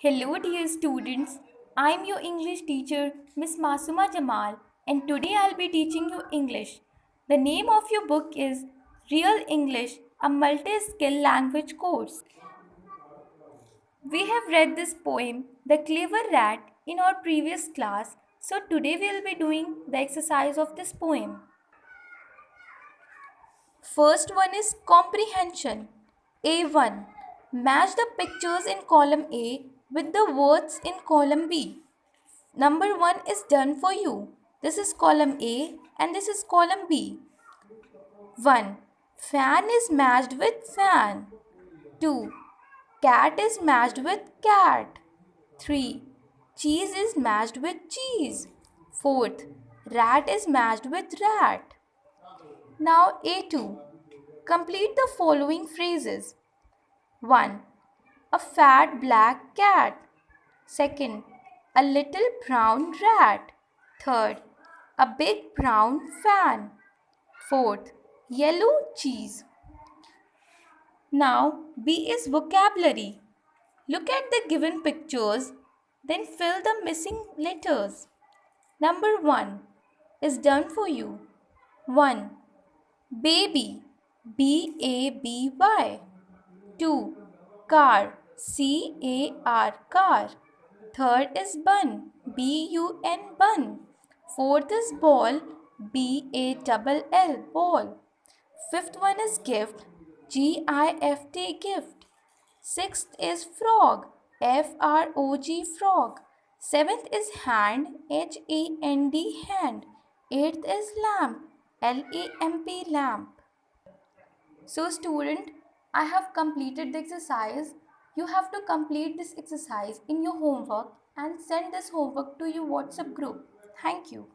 Hello, dear students. I'm your English teacher, Miss Masuma Jamal, and today I'll be teaching you English. The name of your book is Real English, a multi skill language course. We have read this poem, The Clever Rat, in our previous class, so today we'll be doing the exercise of this poem. First one is comprehension. A1. Match the pictures in column A with the words in column B. Number 1 is done for you. This is column A and this is column B. 1. Fan is matched with fan. 2. Cat is matched with cat. 3. Cheese is matched with cheese. 4th. Rat is matched with rat. Now A2. Complete the following phrases. 1. A fat black cat. 2nd. A little brown rat. 3rd. A big brown fan. 4th. Yellow cheese. Now B is vocabulary. Look at the given pictures, then fill the missing letters. Number 1 is done for you. 1. Baby, Baby. 2. Car, Car, car. 3rd is bun, Bun. 4th is ball, Ball, ball. 5th one is gift, Gift, gift. 6th is frog, Frog, frog. 7th is hand, Hand, hand. 8th is lamp, Lamp. So student, I have completed the exercise. You have to complete this exercise in your homework and send this homework to your WhatsApp group. Thank you.